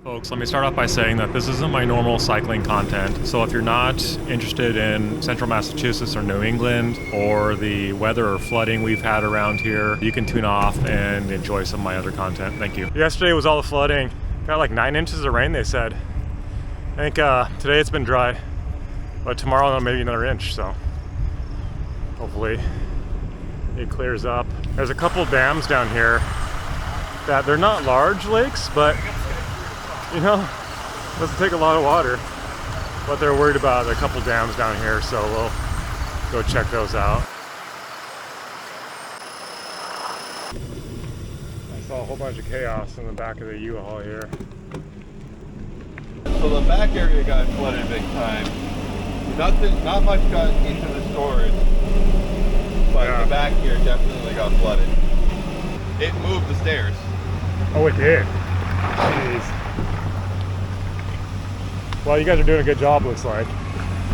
Folks, let me start off by saying that this isn't my normal cycling content, so if you're not interested in central Massachusetts or New England or the weather or flooding we've had around here, you can tune off and enjoy some of my other content. Thank you. Yesterday was all the flooding. Got like 9 inches of rain, they said. I think today it's been dry, but tomorrow maybe another inch, so hopefully it clears up. There's a couple dams down here that they're not large lakes, but you know, doesn't take a lot of water, but they're worried about a couple dams down here, so we'll go check those out. I saw a whole bunch of chaos in the back of the U-Haul here. So the back area got flooded big time. Not much got into the storage, but yeah. The back here definitely got flooded. It moved the stairs. Oh, it did? Jeez. Well, you guys are doing a good job, looks like.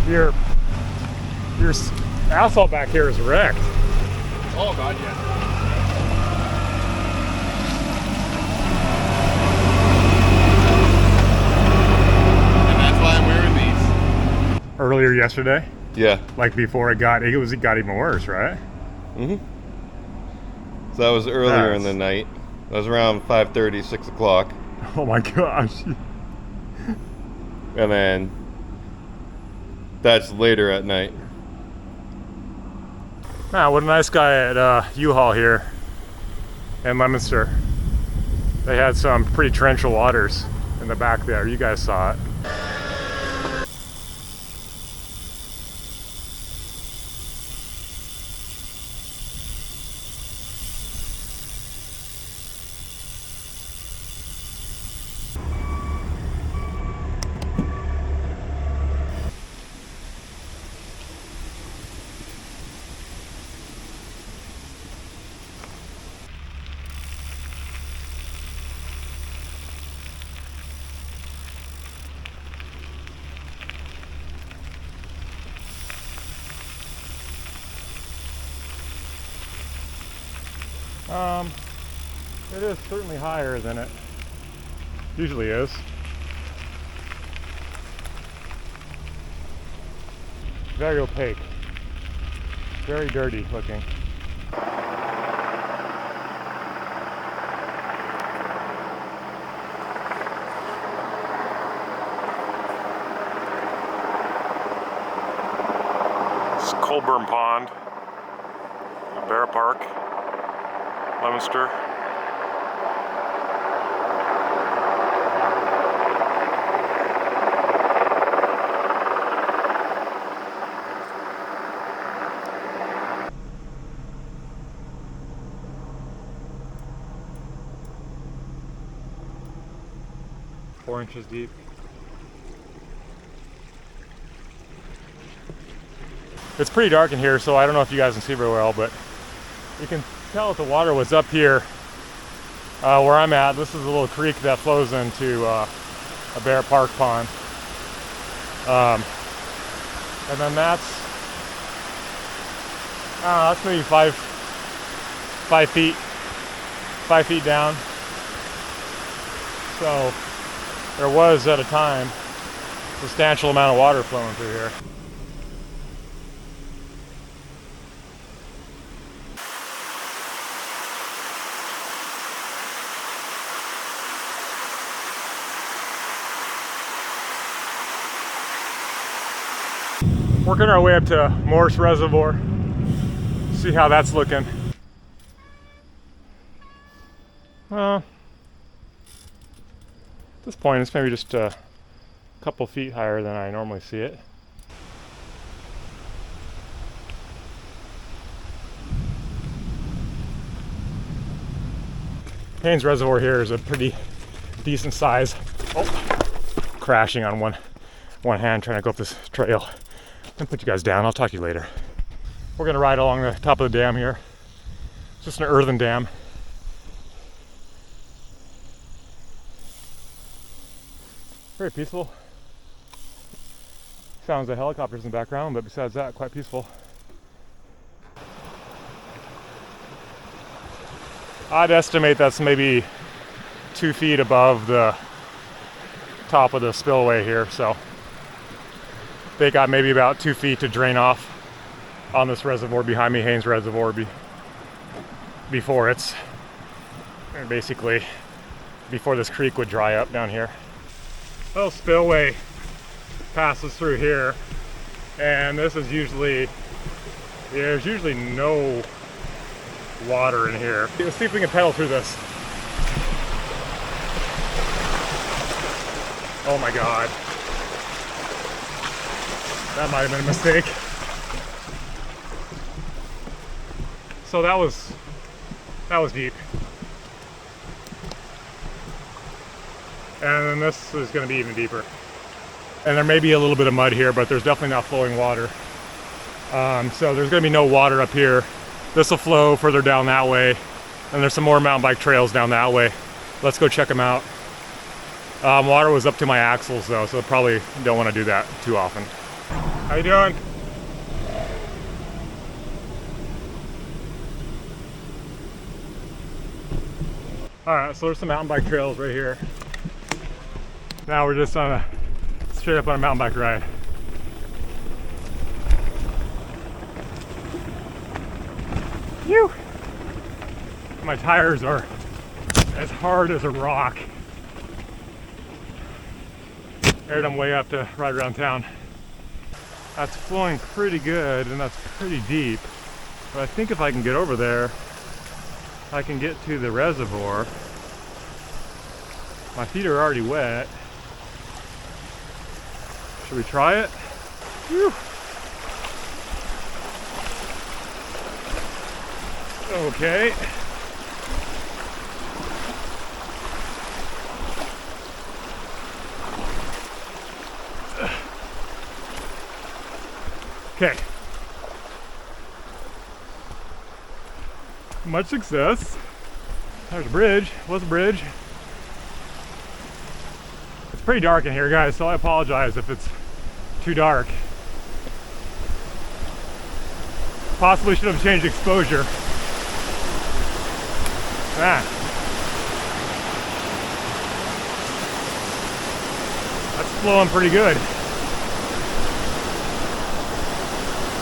Your asphalt back here is wrecked. Oh God, yeah. And that's why I'm wearing these. Earlier yesterday? Yeah. Like before it got even worse, right? Mm-hmm. So that was earlier in the night. That was around 5:30, 6 o'clock. Oh my gosh. And then that's later at night. Man, what a nice guy at U-Haul here in Leominster. They had some pretty torrential waters in the back there. You guys saw it. It is certainly higher than it usually is. Very opaque. Very dirty looking. This is Colburn Pond, Barrett Park, Leominster. Four inches deep. It's pretty dark in here, so I don't know if you guys can see very well, but you can tell that the water was up here where I'm at. This is a little creek that flows into a Barrett Park pond. And then that's maybe five feet down. So there was at a time a substantial amount of water flowing through here. Working our way up to Morse Reservoir. See how that's looking. At this point, it's maybe just a couple feet higher than I normally see it. Haynes Reservoir here is a pretty decent size. Oh, crashing on one hand trying to go up this trail. I'll put you guys down. I'll talk to you later. We're gonna ride along the top of the dam here. It's just an earthen dam. Very peaceful. Sounds of helicopters in the background, but besides that, quite peaceful. I'd estimate that's maybe 2 feet above the top of the spillway here, so they got maybe about 2 feet to drain off on this reservoir behind me, Haynes Reservoir, before it's basically before this creek would dry up down here. Little spillway passes through here, and this is usually, there's usually no water in here. Let's see if we can pedal through this. Oh my God. That might have been a mistake. So that was deep. And then this is going to be even deeper. And there may be a little bit of mud here, but there's definitely not flowing water. So there's going to be no water up here. This will flow further down that way. And there's some more mountain bike trails down that way. Let's go check them out. Water was up to my axles though, so probably don't want to do that too often. How you doing? Alright, so there's some mountain bike trails right here. Now we're just on straight up on a mountain bike ride. Phew! My tires are as hard as a rock. Aired them way up to ride around town. That's flowing pretty good and that's pretty deep. But I think if I can get over there, I can get to the reservoir. My feet are already wet. Should we try it? Whew. Okay. Okay. Much success. There's a bridge. What's a bridge? It's pretty dark in here, guys, so I apologize if it's too dark. Possibly should have changed exposure. That's flowing pretty good.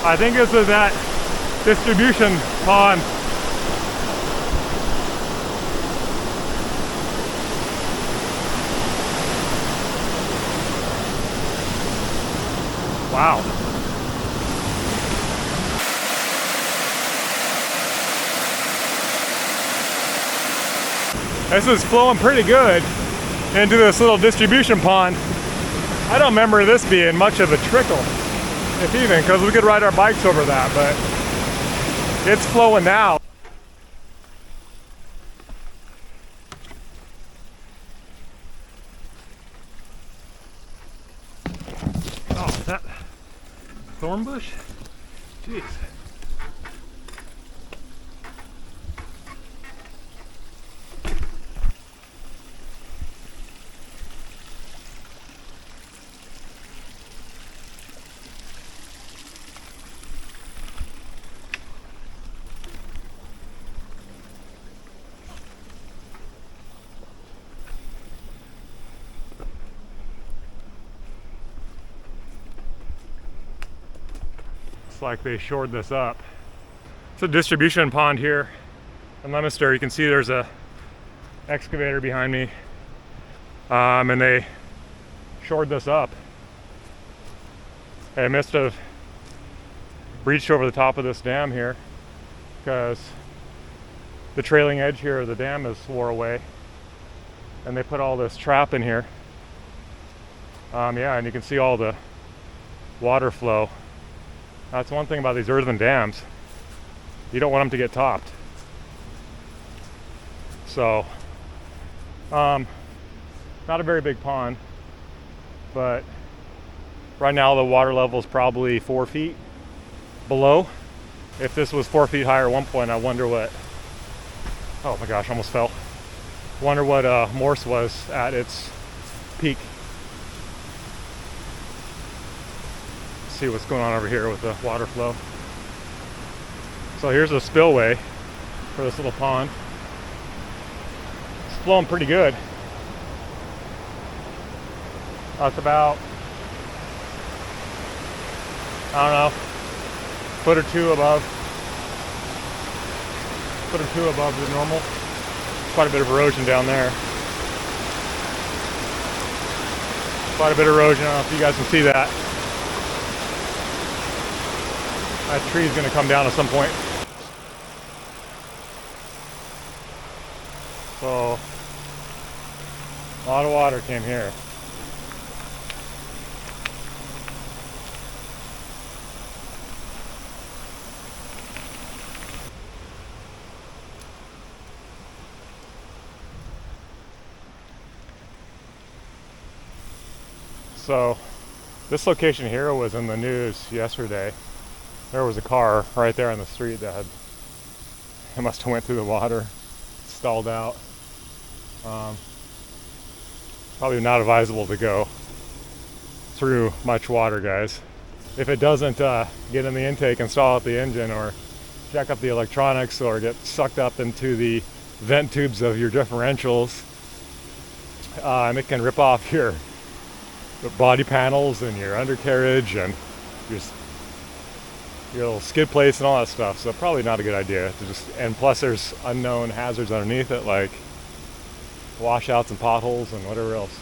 I think this is that distribution pond. Wow. This is flowing pretty good into this little distribution pond. I don't remember this being much of a trickle, if even, because we could ride our bikes over that, but it's flowing now. Oh, is that thorn bush? Jeez. Looks like they shored this up. It's a distribution pond here in Leominster. You can see there's a excavator behind me, and they shored this up. They must have breached over the top of this dam here because the trailing edge here of the dam is wore away, and they put all this trap in here. Yeah, and you can see all the water flow. That's one thing about these earthen dams. You don't want them to get topped. So, not a very big pond, but right now the water level is probably 4 feet below. If this was 4 feet higher at one point, I wonder what, oh my gosh, almost fell. Wonder what Morse was at its peak. See what's going on over here with the water flow. So here's a spillway for this little pond. It's flowing pretty good. That's about, I don't know, foot or two above the normal. Quite a bit of erosion down there. Quite a bit of erosion. I don't know if you guys can see that. That tree's gonna come down at some point. So, a lot of water came here. So, this location here was in the news yesterday. There was a car right there on the street that it must have went through the water, stalled out. Probably not advisable to go through much water, guys. If it doesn't get in the intake and stall out the engine, or jack up the electronics, or get sucked up into the vent tubes of your differentials, it can rip off your body panels and your undercarriage and your little skid plates and all that stuff. So probably not a good idea to just, and plus there's unknown hazards underneath it, like washouts and potholes and whatever else.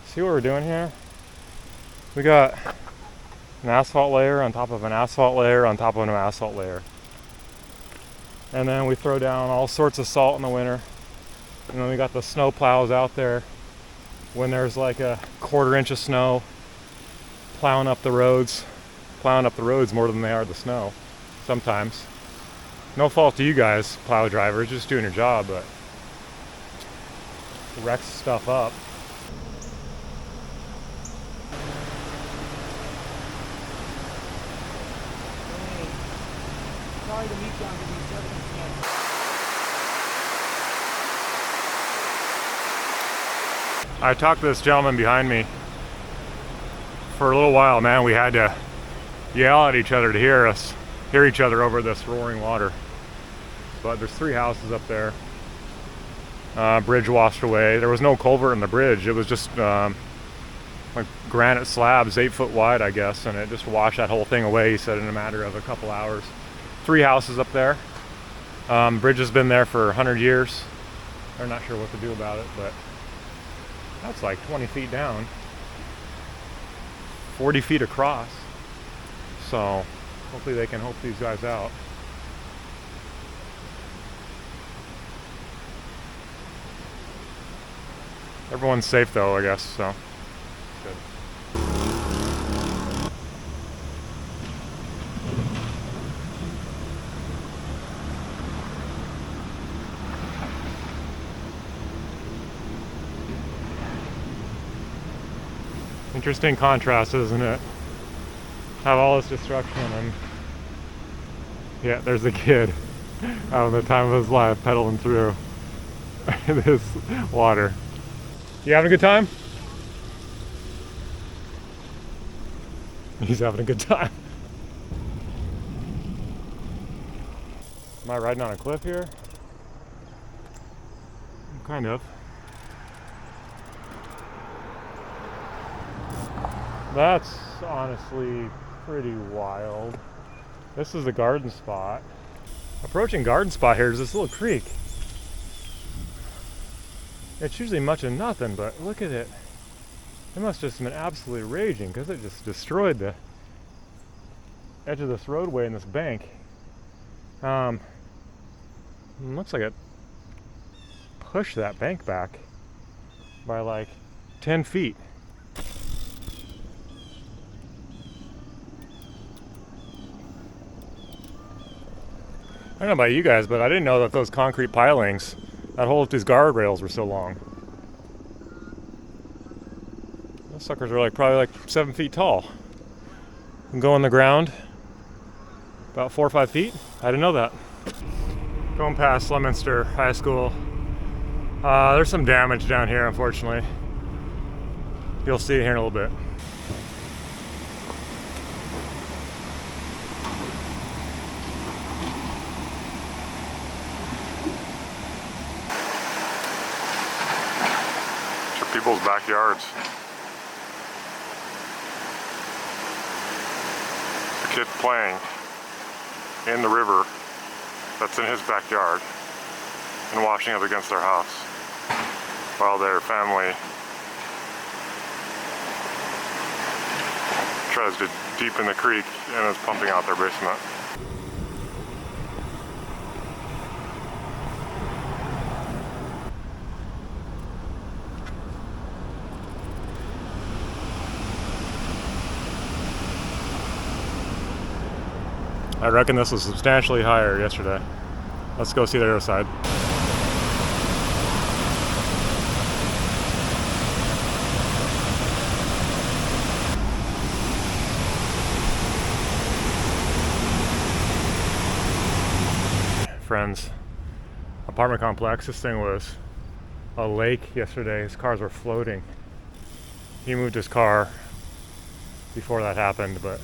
See what we're doing here? We got an asphalt layer on top of an asphalt layer on top of an asphalt layer. And then we throw down all sorts of salt in the winter. And then we got the snow plows out there when there's like a quarter inch of snow, plowing up the roads more than they are the snow sometimes. No fault to you guys, plow drivers, just doing your job, but it wrecks stuff up. Sorry to meet you under these circumstances. I talked to this gentleman behind me for a little while, man. We had to yell at each other to hear each other over this roaring water. But there's 3 houses up there. Bridge washed away. There was no culvert in the bridge. It was just like granite slabs, 8 foot wide, I guess, and it just washed that whole thing away, he said, in a matter of a couple hours. 3 houses up there. Bridge has been there for 100 years. They're not sure what to do about it, but that's like 20 feet down, 40 feet across. So hopefully they can help these guys out. Everyone's safe though, I guess, so good. Interesting contrast, isn't it? Have all this destruction and yeah, there's a kid having the time of his life pedaling through this water. You having a good time? He's having a good time. Am I riding on a cliff here? Kind of. That's honestly pretty wild. This is the garden spot. Approaching garden spot here is this little creek. It's usually much of nothing, but look at it. It must have just been absolutely raging because it just destroyed the edge of this roadway and this bank. Looks like it pushed that bank back by like 10 feet. I don't know about you guys, but I didn't know that those concrete pilings that hold these guardrails were so long. Those suckers are like probably like 7 feet tall. can go in the ground about 4 or 5 feet. I didn't know that. Going past Leominster High School. There's some damage down here, unfortunately. You'll see it here in a little bit. People's backyards. A kid playing in the river that's in his backyard and washing up against their house while their family tries to deepen the creek and is pumping out their basement. I reckon this was substantially higher yesterday. Let's go see the other side. Friends, apartment complex. This thing was a lake yesterday. His cars were floating. He moved his car before that happened, but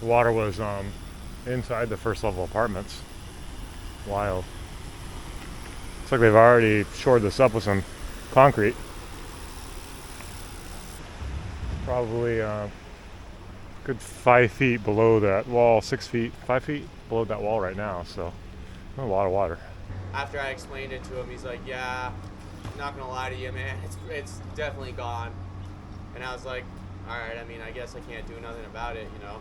the water was inside the first level apartments. Wild. Looks like they've already shored this up with some concrete. Probably good 5 feet below that wall, 6 feet, 5 feet below that wall right now, so a lot of water. After I explained it to him, he's like, yeah, I'm not gonna lie to you, man, it's definitely gone. And I was like, all right, I mean, I guess I can't do nothing about it, you know.